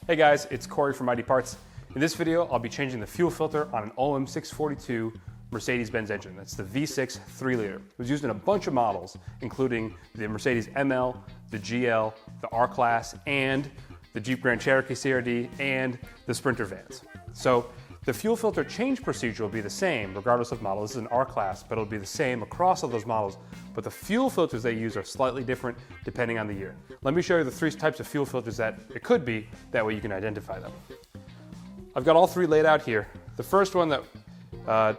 Hey guys, it's Corey from IDParts. In this video, I'll be changing the fuel filter on an OM642 Mercedes-Benz engine. That's the V6 3-liter. It was used in a bunch of models, including the Mercedes ML, the GL, the R-Class, and the Jeep Grand Cherokee CRD, and the Sprinter vans. So the fuel filter change procedure will be the same regardless of model. This is an R-Class, but it'll be the same across all those models. But the fuel filters they use are slightly different depending on the year. Let me show you the three types of fuel filters that it could be, that way you can identify them. I've got all three laid out here. The first one that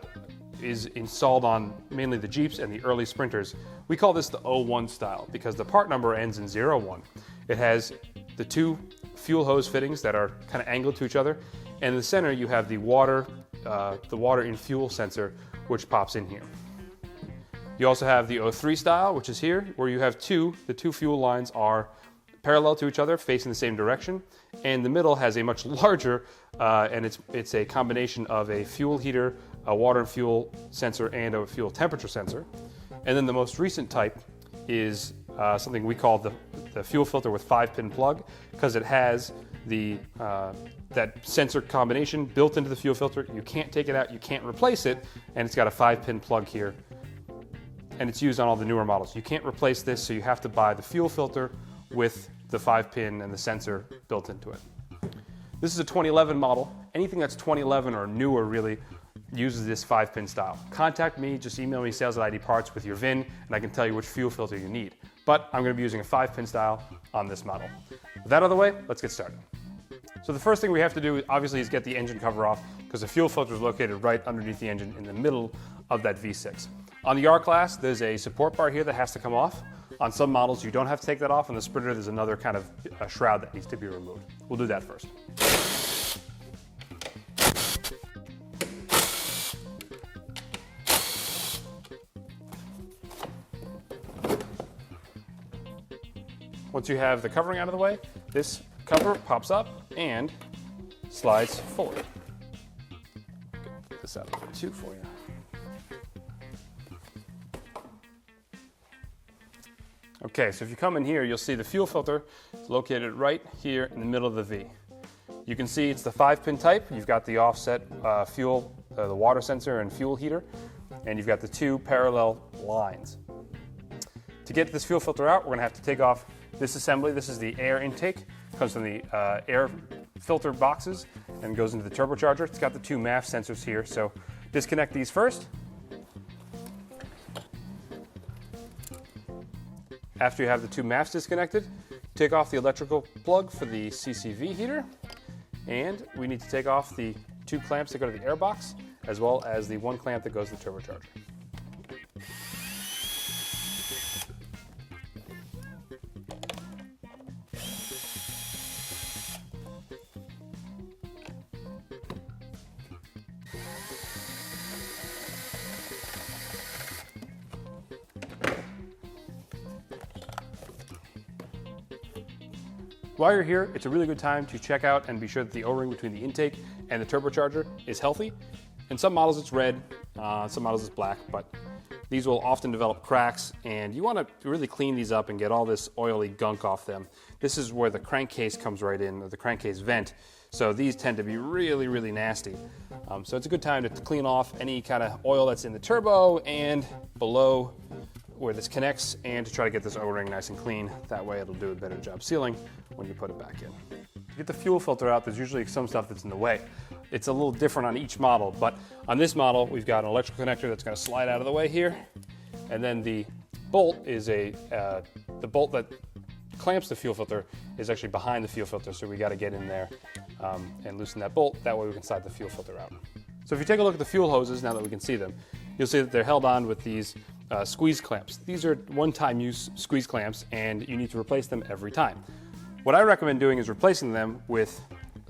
is installed on mainly the Jeeps and the early Sprinters, we call this the 01 style because the part number ends in 01. It has the two fuel hose fittings that are kind of angled to each other, and in the center you have the water in fuel sensor, which pops in here. You also have the 03 style, which is here, where you have the two fuel lines are parallel to each other, facing the same direction, and the middle has a much larger, and it's a combination of a fuel heater, a water and fuel sensor, and a fuel temperature sensor. And then the most recent type is something we call the fuel filter with 5-pin plug, because it has that sensor combination built into the fuel filter. You can't take it out, you can't replace it, and it's got a 5-pin plug here, and it's used on all the newer models. You can't replace this, so you have to buy the fuel filter with the 5-pin and the sensor built into it. This is a 2011 model. Anything that's 2011 or newer really uses this 5-pin style. Contact me, just email me sales@IDParts with your VIN, and I can tell you which fuel filter you need. But I'm going to be using a 5-pin style on this model. With that out of the way, let's get started. So the first thing we have to do, obviously, is get the engine cover off, because the fuel filter is located right underneath the engine in the middle of that V6. On the R-Class, there's a support bar here that has to come off. On some models, you don't have to take that off. On the Sprinter, there's another kind of a shroud that needs to be removed. We'll do that first. Once you have the covering out of the way, this cover pops up and slides forward. Get this out of the way too for you. Okay, so if you come in here, you'll see the fuel filter is located right here in the middle of the V. You can see it's the 5-pin type. You've got the offset fuel, the water sensor and fuel heater, and you've got the two parallel lines. To get this fuel filter out, we're gonna have to take off this assembly. This is the air intake. It comes from the air filter boxes and goes into the turbocharger. It's got the two MAF sensors here, so disconnect these first. After you have the two MAFs disconnected, take off the electrical plug for the CCV heater, and we need to take off the two clamps that go to the air box, as well as the one clamp that goes to the turbocharger. While you're here, it's a really good time to check out and be sure that the O-ring between the intake and the turbocharger is healthy. In some models it's red, some models it's black, but these will often develop cracks, and you want to really clean these up and get all this oily gunk off them. This is where the crankcase comes right in, or the crankcase vent, so these tend to be really, really nasty. So it's a good time to clean off any kind of oil that's in the turbo and below where this connects, and to try to get this O-ring nice and clean. That way it'll do a better job sealing when you put it back in. To get the fuel filter out, there's usually some stuff that's in the way. It's a little different on each model, but on this model, we've got an electrical connector that's gonna slide out of the way here, and then the bolt is the bolt that clamps the fuel filter is actually behind the fuel filter, so we gotta get in there and loosen that bolt. That way we can slide the fuel filter out. So if you take a look at the fuel hoses, now that we can see them, you'll see that they're held on with these squeeze clamps. These are one-time use squeeze clamps, and you need to replace them every time. What I recommend doing is replacing them with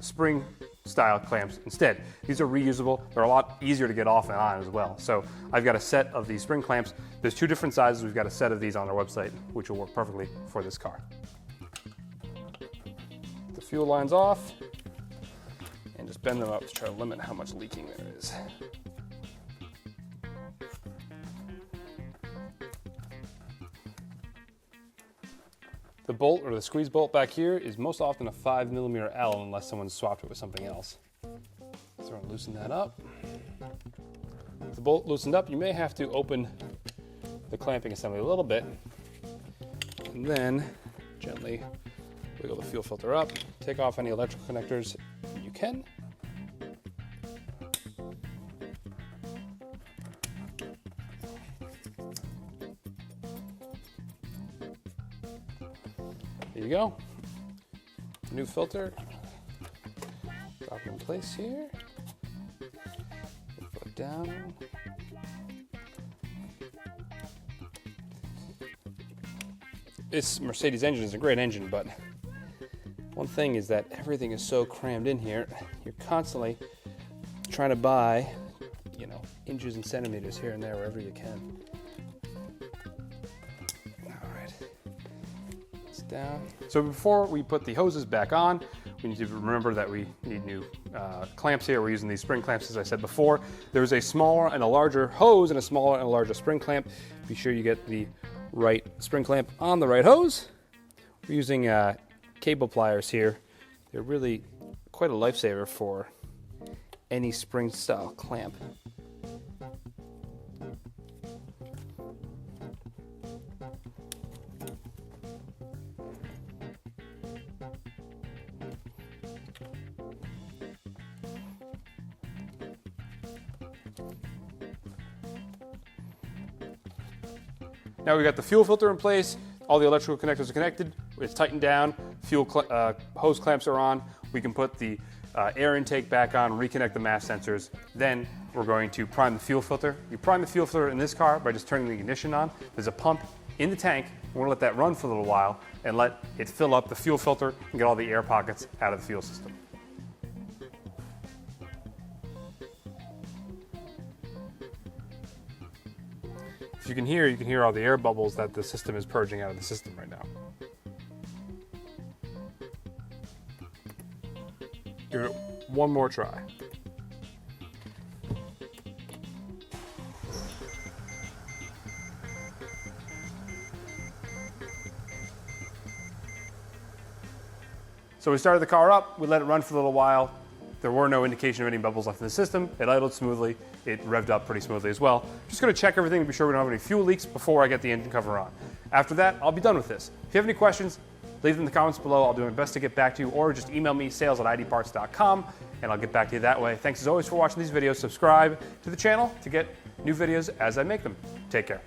spring style clamps instead. These are reusable. They're a lot easier to get off and on as well. So I've got a set of these spring clamps. There's two different sizes. We've got a set of these on our website, which will work perfectly for this car. The fuel line's off, and just bend them up to try to limit how much leaking there is. The bolt or the squeeze bolt back here is most often a 5mm L unless someone swapped it with something else. So we're going to loosen that up. With the bolt loosened up, you may have to open the clamping assembly a little bit and then gently wiggle the fuel filter up, take off any electrical connectors you can. There you go. New filter. Drop it in place here. Put it down. This Mercedes engine is a great engine, but one thing is that everything is so crammed in here. You're constantly trying to buy, you know, inches and centimeters here and there wherever you can. Down. So before we put the hoses back on, we need to remember that we need new clamps here. We're using these spring clamps, as I said before. There's a smaller and a larger hose and a smaller and a larger spring clamp. Be sure you get the right spring clamp on the right hose. We're using cable pliers here. They're really quite a lifesaver for any spring style clamp. Now we got the fuel filter in place, all the electrical connectors are connected, it's tightened down, hose clamps are on, we can put the air intake back on, reconnect the mass sensors, then we're going to prime the fuel filter. You prime the fuel filter in this car by just turning the ignition on. There's a pump in the tank, we're gonna let that run for a little while and let it fill up the fuel filter and get all the air pockets out of the fuel system. If you can hear all the air bubbles that the system is purging out of the system right now. Give it one more try. So we started the car up, we let it run for a little while. There were no indication of any bubbles left in the system. It idled smoothly. It revved up pretty smoothly as well. Just gonna check everything to be sure we don't have any fuel leaks before I get the engine cover on. After that, I'll be done with this. If you have any questions, leave them in the comments below. I'll do my best to get back to you, or just email me, sales@IDParts.com, and I'll get back to you that way. Thanks as always for watching these videos. Subscribe to the channel to get new videos as I make them. Take care.